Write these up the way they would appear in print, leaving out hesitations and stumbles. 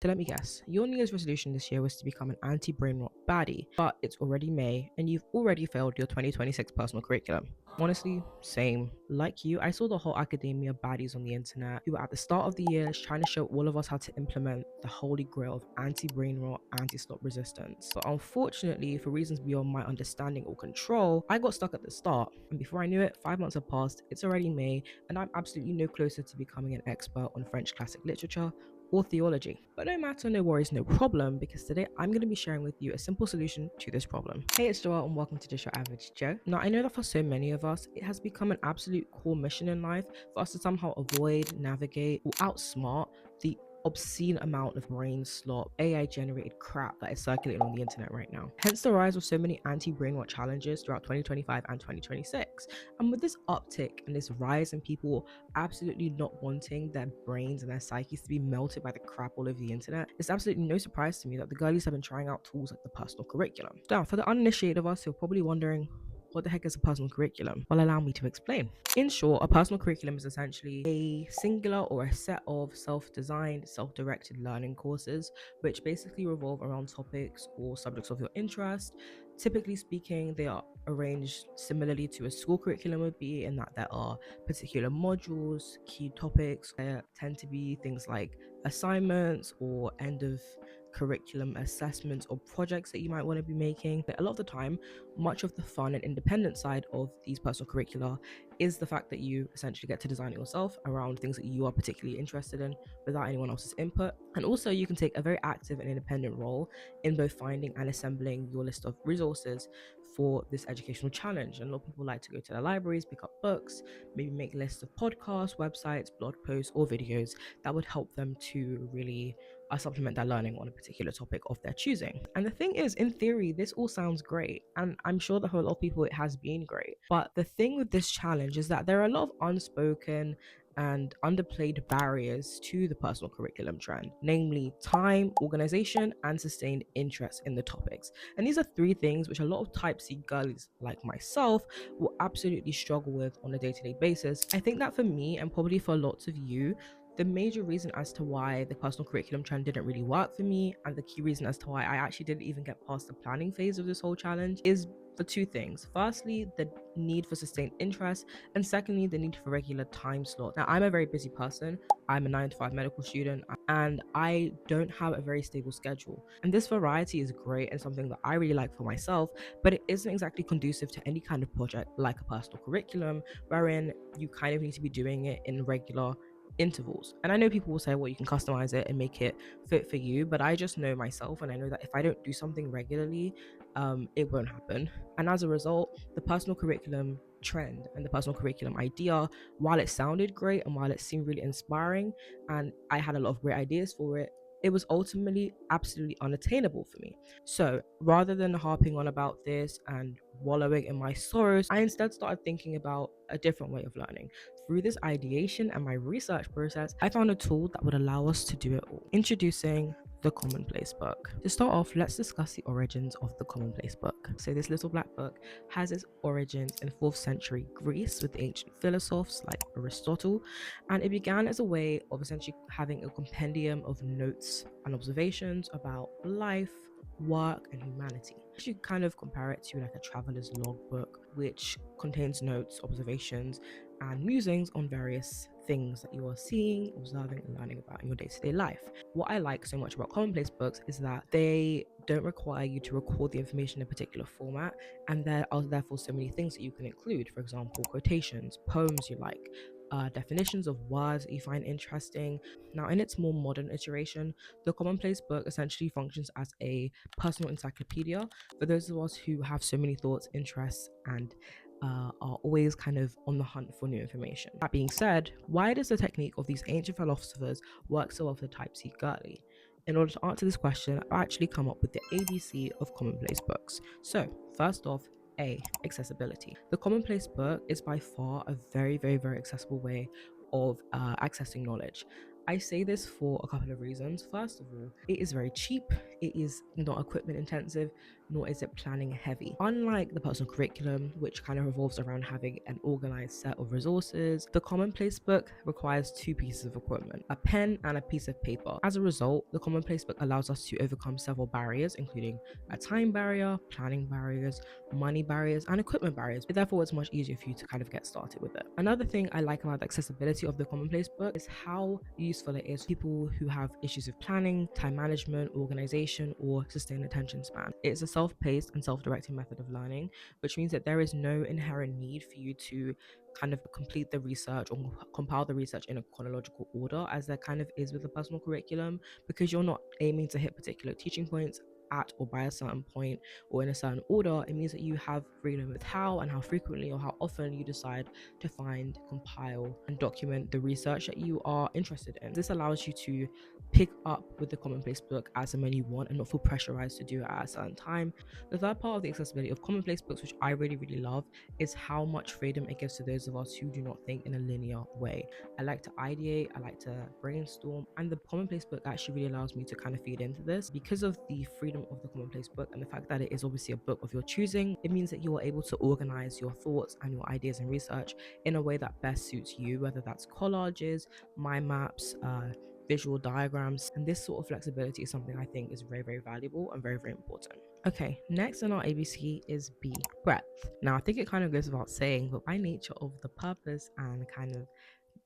So let me guess, your New Year's resolution this year was to become an anti-brain rot baddie, but it's already May and you've already failed your 2026 personal curriculum. Honestly, same. Like you, I saw the whole academia baddies on the internet who were at the start of the year trying to show all of us how to implement the holy grail of anti-brain rot, anti-stop resistance. But unfortunately, for reasons beyond my understanding or control, I got stuck at the start. And before I knew it, 5 months have passed, it's already May, and I'm absolutely no closer to becoming an expert on French classic literature or theology. But no matter, no worries, no problem, because today I'm going to be sharing with you a simple solution to this problem. Hey, it's Joelle and welcome to Just Your Average Joe. Now, I know that for so many of us, it has become an absolute core mission in life for us to somehow avoid, navigate, or outsmart the obscene amount of brain slop, AI generated crap that is circulating on the internet right now. Hence the rise of so many anti-brain rot challenges throughout 2025 and 2026. And with this uptick and this rise in people absolutely not wanting their brains and their psyches to be melted by the crap all over the internet, it's absolutely no surprise to me that the girlies have been trying out tools like the personal curriculum. Now, for the uninitiated of us who are probably wondering, what the heck is a personal curriculum? Well, allow me to explain. In short, a personal curriculum is essentially a singular or a set of self-designed, self-directed learning courses, which basically revolve around topics or subjects of your interest. Typically speaking, they are arranged similarly to a school curriculum would be, in that there are particular modules, key topics. There tend to be things like assignments or end of curriculum assessments or projects that you might want to be making. But a lot of the time, much of the fun and independent side of these personal curricula is the fact that you essentially get to design it yourself around things that you are particularly interested in without anyone else's input. And also, you can take a very active and independent role in both finding and assembling your list of resources for this educational challenge. And a lot of people like to go to their libraries, pick up books, maybe make lists of podcasts, websites, blog posts, or videos that would help them to really supplement their learning on a particular topic of their choosing. And the thing is, in theory, this all sounds great. And I'm sure that for a lot of people, it has been great. But the thing with this challenge is that there are a lot of unspoken and underplayed barriers to the personal curriculum trend, namely time, organization, and sustained interest in the topics. And these are three things which a lot of type C girlies like myself will absolutely struggle with on a day-to-day basis. I think that for me, and probably for lots of you, the major reason as to why the personal curriculum trend didn't really work for me, and the key reason as to why I actually didn't even get past the planning phase of this whole challenge, is for two things. Firstly, the need for sustained interest, and secondly, the need for regular time slots. Now, I'm a very busy person. I'm a 9 to 5 medical student, and I don't have a very stable schedule. And this variety is great and something that I really like for myself, but it isn't exactly conducive to any kind of project like a personal curriculum, wherein you kind of need to be doing it in regular intervals. And I know people will say, well, you can customize it and make it fit for you, but I just know myself, and I know that if I don't do something regularly, it won't happen. And as a result, the personal curriculum trend and the personal curriculum idea, while it sounded great and while it seemed really inspiring, and I had a lot of great ideas for it, it was ultimately absolutely unattainable for me. So rather than harping on about this and wallowing in my sorrows, I instead started thinking about a different way of learning. Through this ideation and my research process, I found a tool that would allow us to do it all. Introducing the Commonplace book. To start off, let's discuss the origins of the Commonplace book. So this little black book has its origins in 4th century Greece with the ancient philosophers like Aristotle, and it began as a way of essentially having a compendium of notes and observations about life, work, and humanity. You kind of compare it to like a traveler's logbook, which contains notes, observations, and musings on various things that you are seeing, observing, and learning about in your day-to-day life. What I like so much about commonplace books is that they don't require you to record the information in a particular format, and there are therefore so many things that you can include. For example, quotations, poems you like, definitions of words that you find interesting. Now, in its more modern iteration, the commonplace book essentially functions as a personal encyclopedia for those of us who have so many thoughts, interests, and are always kind of on the hunt for new information. That being said, why does the technique of these ancient philosophers work so well for the type C girly? In order to answer this question, I've actually come up with the ABC of commonplace books. So, first off, A, accessibility. The commonplace book is by far a very, very, very accessible way of accessing knowledge. I say this for a couple of reasons. First of all, it is very cheap. It is not equipment intensive, nor is it planning heavy. Unlike the personal curriculum, which kind of revolves around having an organized set of resources, the commonplace book requires two pieces of equipment, a pen and a piece of paper. As a result, the commonplace book allows us to overcome several barriers, including a time barrier, planning barriers, money barriers, and equipment barriers. Therefore, it's much easier for you to kind of get started with it. Another thing I like about the accessibility of the commonplace book is how useful it is for people who have issues with planning, time management, organization, or sustained attention span. It's a self-paced and self-directing method of learning, which means that there is no inherent need for you to kind of complete the research or compile the research in a chronological order, as there kind of is with the personal curriculum, because you're not aiming to hit particular teaching points at or by a certain point or in a certain order. It means that you have freedom with how and how frequently or how often you decide to find, compile, and document the research that you are interested in. This allows you to pick up with the commonplace book as and when you want and not feel pressurized to do it at a certain time. The third part of the accessibility of commonplace books, which I really, really love, is how much freedom it gives to those of us who do not think in a linear way. I like to ideate, I like to brainstorm, and the commonplace book actually really allows me to kind of feed into this. Because of the freedom of the commonplace book and the fact that it is obviously a book of your choosing, it means that you are able to organize your thoughts and your ideas and research in a way that best suits you, whether that's collages, mind maps, visual diagrams, and this sort of flexibility is something I think is very, very valuable and very, very important. Okay, next on our ABC is B, breadth. Now, I think it kind of goes without saying, but by nature of the purpose and kind of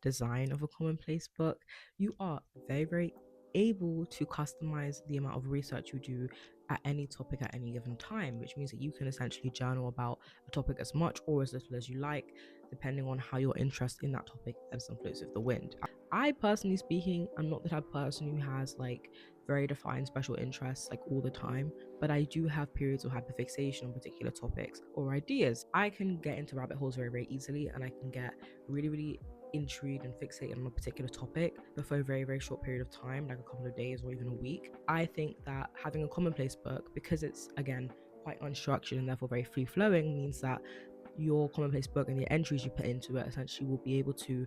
design of a commonplace book, you are very, very able to customize the amount of research you do at any topic at any given time, which means that you can essentially journal about a topic as much or as little as you like, depending on how your interest in that topic ebbs and flows with the wind. I personally speaking, I'm not the type of person who has like very defined special interests like all the time, but I do have periods of hyperfixation on particular topics or ideas. I can get into rabbit holes very, very easily, and I can get really, really intrigued and fixated on a particular topic for a very, very short period of time, like a couple of days or even a week. I think that having a commonplace book, because it's again quite unstructured and therefore very free flowing, means that your commonplace book and the entries you put into it essentially will be able to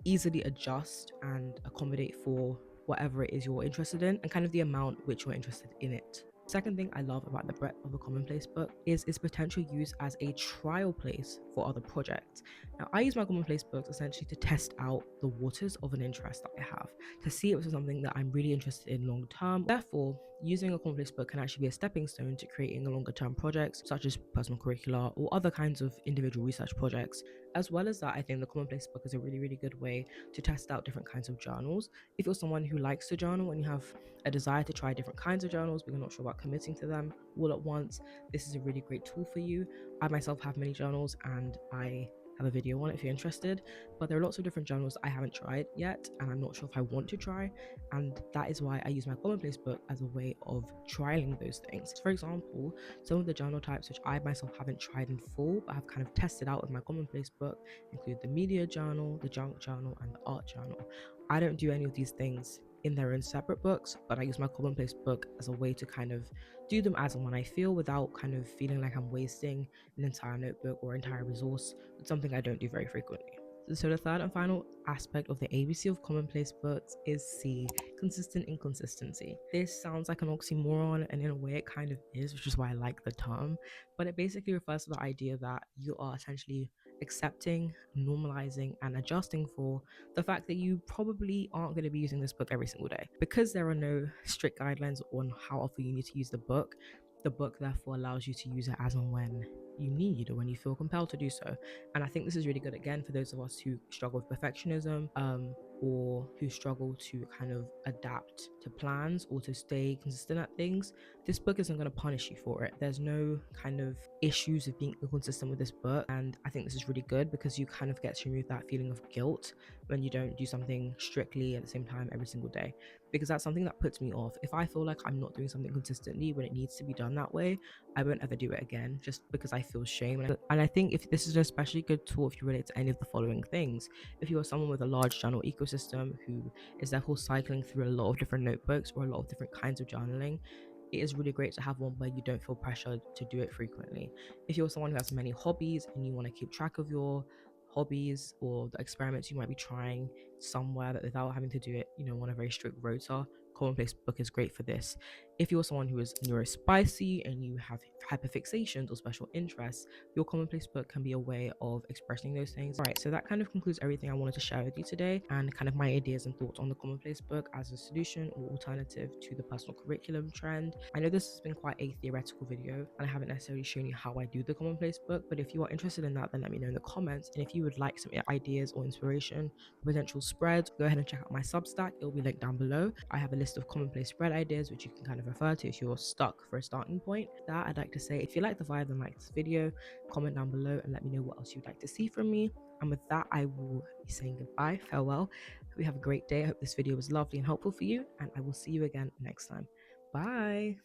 easily adjust and accommodate for whatever it is you're interested in and kind of the amount which you're interested in it. Second thing I love about the breadth of a commonplace book is its potential use as a trial place for other projects. Now, I use my commonplace books essentially to test out the waters of an interest that I have, to see if it's something that I'm really interested in long term. Therefore, using a commonplace book can actually be a stepping stone to creating a longer term projects, such as personal curricula or other kinds of individual research projects. As well as that, I think the commonplace book is a really, really good way to test out different kinds of journals. If you're someone who likes to journal and you have a desire to try different kinds of journals, but you're not sure about committing to them all at once, this is a really great tool for you. I myself have many journals and I have a video on it if you're interested, but there are lots of different journals I haven't tried yet and I'm not sure if I want to try, and that is why I use my commonplace book as a way of trialing those things. For example, some of the journal types which I myself haven't tried in full but have kind of tested out with my commonplace book include the media journal, the junk journal, and the art journal. I don't do any of these things in their own separate books, but I use my commonplace book as a way to kind of do them as and when I feel without kind of feeling like I'm wasting an entire notebook or entire resource. It's something I don't do very frequently. So the third and final aspect of the ABC of commonplace books is C, consistent inconsistency. This sounds like an oxymoron, and in a way it kind of is, which is why I like the term, but it basically refers to the idea that you are essentially accepting, normalizing, and adjusting for the fact that you probably aren't going to be using this book every single day. Because there are no strict guidelines on how often you need to use the book therefore allows you to use it as and when you need or when you feel compelled to do so. And I think this is really good again for those of us who struggle with perfectionism, or who struggle to kind of adapt to plans or to stay consistent at things. This book isn't going to punish you for it. There's no kind of issues of being inconsistent with this book, and I think this is really good because you kind of get to remove that feeling of guilt when you don't do something strictly at the same time every single day, because that's something that puts me off. If I feel like I'm not doing something consistently when it needs to be done that way, I won't ever do it again just because I feel shame. And I think if this is an especially good tool if you relate to any of the following things. If you are someone with a large journal ecosystem who is therefore cycling through a lot of different notebooks or a lot of different kinds of journaling, it is really great to have one where you don't feel pressured to do it frequently. If you're someone who has many hobbies and you want to keep track of your hobbies or the experiments you might be trying somewhere that without having to do it, on a very strict rota, commonplace book is great for this. If you're someone who is neurospicy and you have hyperfixations or special interests, your commonplace book can be a way of expressing those things. All right, so that kind of concludes everything I wanted to share with you today, and kind of my ideas and thoughts on the commonplace book as a solution or alternative to the personal curriculum trend. I know this has been quite a theoretical video, and I haven't necessarily shown you how I do the commonplace book, but if you are interested in that, then let me know in the comments. And if you would like some ideas or inspiration for potential spreads, go ahead and check out my Substack. It will be linked down below. I have a list of commonplace spread ideas which you can kind of refer to if you're stuck for a starting point. That I'd like to say, if you like the vibe and like this video, comment down below and let me know what else you'd like to see from me. And with that, I will be saying goodbye, farewell. Hope you have a great day. I hope this video was lovely and helpful for you, and I will see you again next time. Bye.